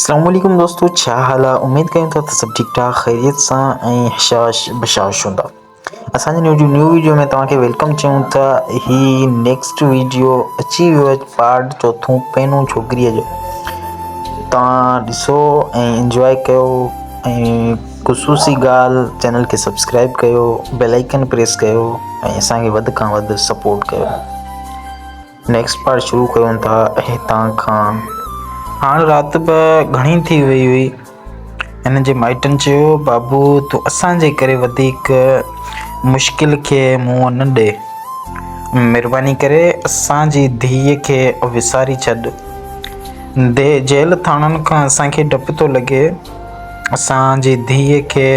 अस्सलाम वालेकुम दोस्तों, छा हाल आहे? उमेद कयूं था त सभु ठीकु ठाक ख़ैरियत सां ऐं हशाश बशाश हूंदा। असांजे न्यू वीडियो में तव्हांखे वेलकम चयूं था। ही नेक्स्ट वीडियो अची वियो आहे, पार्ट चोथों, पहिरियों छोकिरीअ जो। तव्हां ॾिसो ऐं इंजॉय कयो ऐं ख़ुसूसी ॻाल्हि, चैनल खे सब्सक्राइब कयो, बेल आइकन प्रेस कयो ऐं असांखे वधि खां वधि सपोर्ट कयो। नेक्स्ट पार्ट शुरू कयूं था हितां खां। हाणे राति बि घणी थी वई हुई। हिन जे माइटनि चयो, बाबू तूं असांजे करे वधीक मुश्किल खे मुंहुं न ॾे, महिरबानी करे असांजी धीअ खे विसारी छॾ। जेल थाणनि खां असांखे डपु थो लॻे। असांजी धीअ खे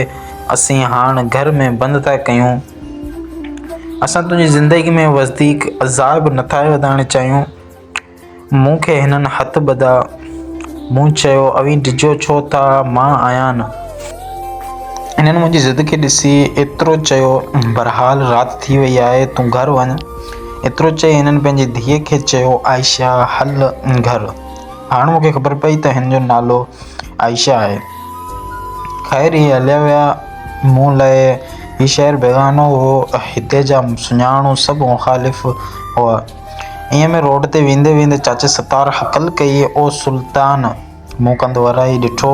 असीं हाणे घर में बंदि था कयूं। असां तुंहिंजी ज़िंदगी में वधीक अज़ाब नथा वधाइणु चाहियूं। मूंखे हिननि हथ ॿधा। मूं चयो, अवी डिजो छो था, मां आहियां न। हिननि मुंहिंजी ज़िद खे ॾिसी एतिरो चयो, बहरहाल राति थी वई आहे, तूं घर वञ। एतिरो चई हिननि पंहिंजी धीअ खे चयो, आयशा हल घर। हाणे मूंखे ख़बर पई त हिन जो नालो आयशा आहे। ख़ैर इहे हलिया विया। मूं लाइ हीउ शहर बेगानो हो। हिते जा सुञाणू सभु मुख़ालिफ़ हुआ। ईअं में रोड ते वेंदे वेंदे चाचे सतार हकल कई, ओ सुल्तान। मूं कंदो वराई ॾिठो।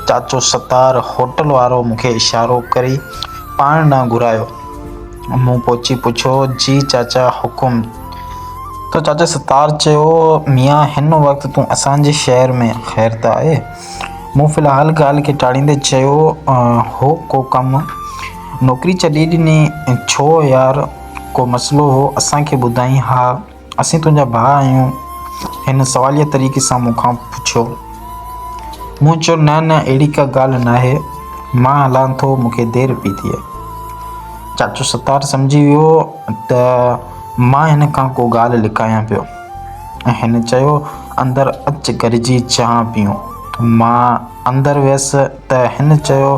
चाचो सतार होटल वारो मूंखे इशारो करे पाण ॾांहुं घुरायो। मूं पहुची पुछियो, जी चाचा, हुकुम। तो चाचा सतार चयो, मियाँ हिन वक़्तु तूं असांजे शहर में ख़ैर त आहे? मूं फ़िलहाल ॻाल्हि खे टाड़ींदे चयो, हो को कमु? नौकिरी छॾी ॾिनी? छो यार, को मसइलो हो? असांखे ॿुधाई। हा, असीं तुंहिंजा भाउ आहियूं। हिन सवालिया तरीक़े सां मूंखां पुछियो। मूं चयो, न अहिड़ी का ॻाल्हि न आहे, मां हलां थो, मूंखे देरि पई थिए। चाचो सतार सम्झी वियो त मां हिन खां को ॻाल्हि लिकायां पियो ऐं हिन चयो, अंदरि अच, गॾिजी चांहि पियूं। मां अंदरि वियसि त हिन चयो,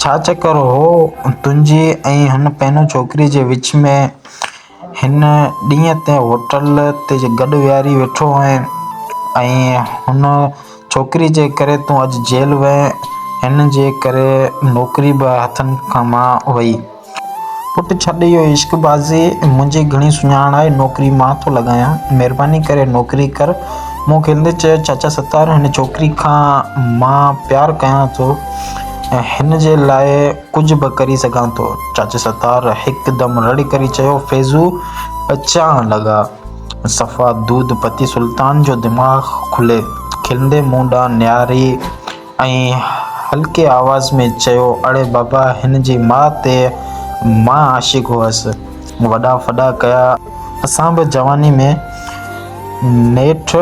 छा चकर हो तुंहिंजी ऐं हुन पहिरियों छोकिरी जे विच में? हिन ॾींहं ते होटल ते गॾु विहारी वेठो हुअईं ऐं हुन छोकिरी जे करे तूं अॼु जेल वएं। हिन जे करे नौकिरी बि हथनि खां मां वई। पुटु छॾ इहो इश्कबाज़ी, मुंहिंजी घणी सुञाण आहे, नौकिरी मां थो लॻायां, महिरबानी करे नौकिरी कर। मूं खिलंदे चयो, चाचा सतार, हिन छोकिरी खां मां प्यारु कयां थो ऐं हिन जे लाइ कुझु बि करे सघां थो। चाचा सतार हिकदमि रड़ी करे चयो, फैज़ू अचां लॻा। सफ़ा दूध पती सुल्तान जो दिमाग़ु खुले खिलंदे मूं ॾांहुं निहारी ऐं हल्के आवाज़ में चयो, अड़े बाबा, हिन जी माउ ते मां आशिक़ हुअसि। वॾा फॾा कया। असां बि जवानी में नेठ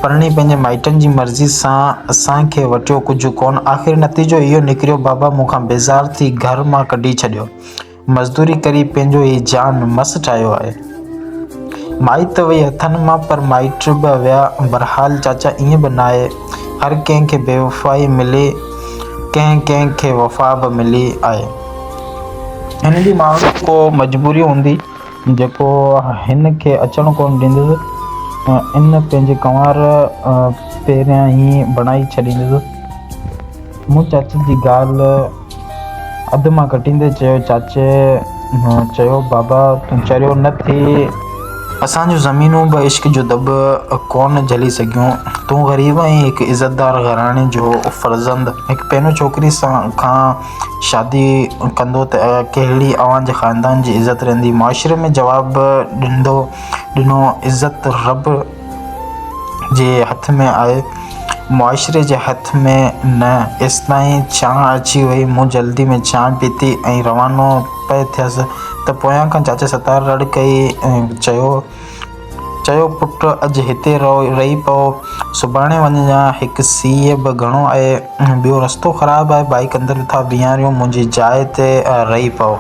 परणी पंहिंजे माइटनि जी मर्ज़ी सां असांखे वटियो कुझु कोन। आख़िर नतीजो इहो निकिरियो, बाबा मूंखां बेज़ार थी घर मां कढी छॾियो। मज़दूरी करी पंहिंजो ही जान मस ठाहियो आहे। माई त वई हथनि मां, पर माइट बि विया। बहरहाल चाचा, ईअं बि न आहे। हर कंहिंखे बेवफ़ाई मिले, कंहिंखे वफ़ा बि मिली आहे। हिन जी माण्हू को मजबूरी हूंदी जेको हिन खे अचणु कोन ॾींदुसि। इन पंहिंजे कंवार पहिरियां ई बणाई छॾींदुसि। मूं चाचे जी ॻाल्हि अधु मां कटींदे चयो, चाचे चयो, बाबा तूं चरियो न थी। असांजूं ज़मीनूं बि इश्क जो दॿ कोन झली सघियूं। तूं ग़रीब ऐं हिकु इज़तदार घराणे जो फ़र्ज़ंद हिकु पहिरियों छोकिरी खां शादी कंदो त कहिड़ी अव्हां जे ख़ानदान जी इज़त रहंदी? मुआशिरे में जवाबु ॾिनो, इज़त रब जे हथ में आहे, मुआशिरे जे हथ में न। एसिताईं चांहि अची वई। मूं जल्दी में चांहि पीती ऐं रवानो पिए थियसि त पोयां खां चाचे सतार रड़ कई ऐं चयो, पुटु अॼु हिते रही पओ, सुभाणे वञजांइ। हिकु सीउ बि घणो आहे, ॿियो रस्तो ख़राबु आहे, बाइक अंदरि था बीहारियूं, मुंहिंजी जाइ ते रही पओ।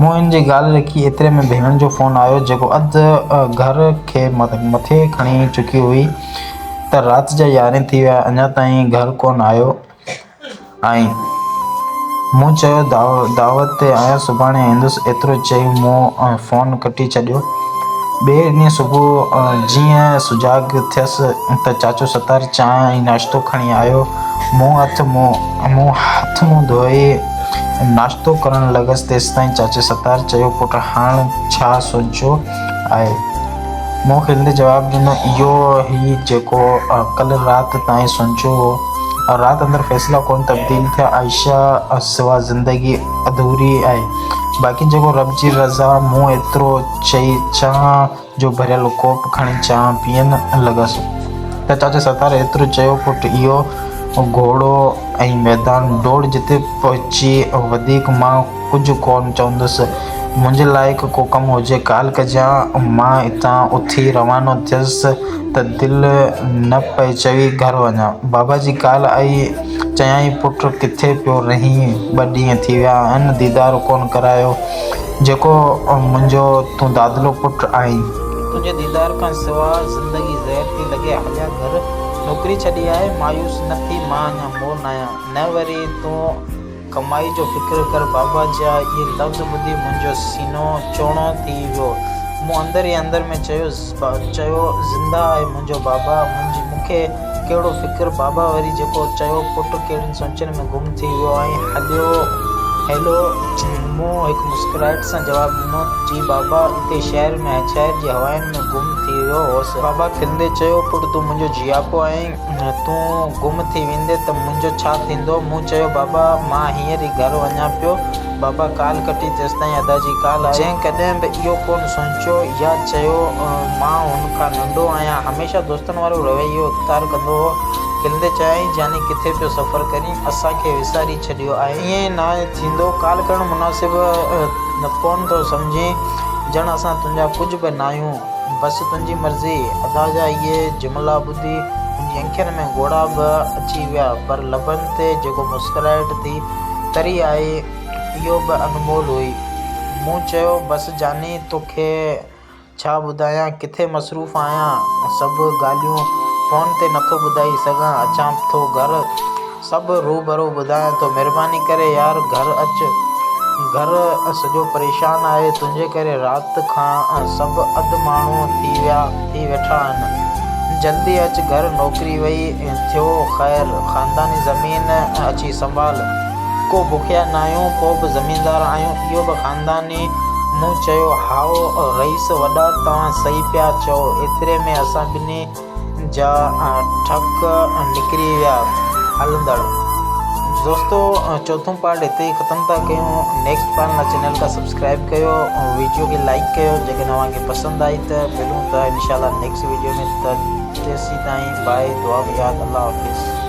मूं हिन जी ॻाल्हि रखी। एतिरे में भेण जो फ़ोन आयो, जेको अधु घर खे मथे खणी चुकी हुई त राति जा 11 थी विया, अञा ताईं घर कोन आयो आई। मूं चयो, दावत ते आहियां, सुभाणे ईंदुसि। एतिरो चई मूं फ़ोन कटी छॾियो। ॿिए ॾींहुं सुबुह जीअं सुजाॻ थियसि त चाचो सतार चांहि ऐं नाश्तो खणी आयो। मूं हथ मुंहुं धोई नाश्तो करणु लॻसि तेसिताईं चाचे सतार चयो, पुटु हाणे छा सोचियो आहे? मूं खिलंदे जवाबु ॾिनो, इहो ई जेको कल्ह राति ताईं सोचियो हो। राति अंदरि फ़ैसिला कोन तब्दील थिया। आयशा सिवा ज़िंदगी अधूरी आहे। बाक़ी जेको रब जी रज़ा। मूं एतिरो चई चांहि जो भरियल कोप खणी चांहि पीअण लॻसि त चाचा सतार एतिरो चयो, पुटु इहो घोड़ो ऐं मैदान डोड़ जिते पहुची वधीक मां कुझु कोन चवंदुसि। मुंहिंजे लाइक़ु को कमु हुजे ॻाल्हि कजां। मां हितां उथी रवानो थियसि त दिलि न पई चई घर वञा। बाबा जी ॻाल्हि आई। चयाईं, पुटु किथे पियो रहीं? 2 ॾींहं थी विया आहिनि, दीदार कोन करायो। जेको मुंहिंजो तूं दादलो पुटु आहीं। तुंहिंजे दीदार खां सवाइ ज़िंदगी ज़हर थी लॻे। हलिया घर। नौकरी छॾी आहे। मायूस न थी। मां अञा मोर न आहियां। न वरी तूं कमाई जो फ़िक्र कर। बाबा जा इहे लफ़्ज़ ॿुधी मुंहिंजो सीनो चौड़ो थी वियो। मूं अंदरि ई अंदरि में चयो, ज़िंदा आहे मुंहिंजो बाबा। मूंखे कहिड़ो फ़िक्र। बाबा वरी जेको चयो, पुटु कहिड़ियुनि सोचनि में गुम थी वियो आहीं? हेलो। मूं हिकु मुस्कुराहट सां जवाबु ॾिनो, जी बाबा, हिते शहर जी हवाउनि में गुम थी वियो हुअसि। बाबा खिलंदे चयो, पुटु तूं मुंहिंजो जियापो आहीं। तूं गुम थी वेंदे त मुंहिंजो छा थींदो? मूं चयो, बाबा मां हींअर ई घर वञां पियो। बाबा काल कटी तेसिताईं अदा जी काल आई। जंहिं कॾहिं बि इहो कोन सोचियो या चयो मां हुन खां नंढो आहियां। हमेशह दोस्तनि वारो रवैयो इख़्तियार कंदो हो। खिलंदे चयाईं, जानी किथे पियो सफ़र करीं? असांखे विसारी छॾियो आहे। ईअं न थींदो। काल करणु मुनासिबु कोन थो सम्झी। ॼण असां तुंहिंजा कुझु बि न आहियूं। बसि तुंहिंजी मर्ज़ी। अदा जा इहे जुमिला ॿुधी मुंहिंजी अखियुनि में ॻोढ़ा बि अची विया, पर लबनि ते जेको मुस्कुराहट थी तरी आई, इहो बि अनमोल हुई। मूं चयो, बसि जानी, तोखे छा ॿुधायां, किथे मसरूफ़ आहियां। सभु ॻाल्हियूं फ़ोन ते नथो ॿुधाए सघां। अचां थो घर, सभु रूबरू ॿुधायां थो। महिरबानी करे यार घर अच। घर सॼो परेशान आहे तुंहिंजे करे। राति खां सभु अधु माण्हू थी वेठा आहिनि। जल्दी अच घर। नौकरी वई थियो ख़ैर। ख़ानदानी ज़मीन अची संभाल। को बुखिया न आहियूं, को बि ज़मीनदार आहियूं। इहो बि ख़ानदानी। मूं चयो, हाओ रईस वॾा, तव्हां सही पिया चओ। एतिरे में असां ॿिन्ही जा ठक निकिरी विया हलंदड़। दोस्तों, चौथों पार्ट हिते ई ख़तमु था कयूं। नेक्स्ट पार्ट लाइ चैनल का सब्सक्राइब कयो ऐं वीडियो खे लाइक कयो। जेकॾहिं तव्हांखे पसंदि आई त मिलूं था इंशाल्लाह नेक्स्ट वीडियो में। त तेसीं ताईं बाय, दुआ में यादि। अल्लाह हाफ़िज़।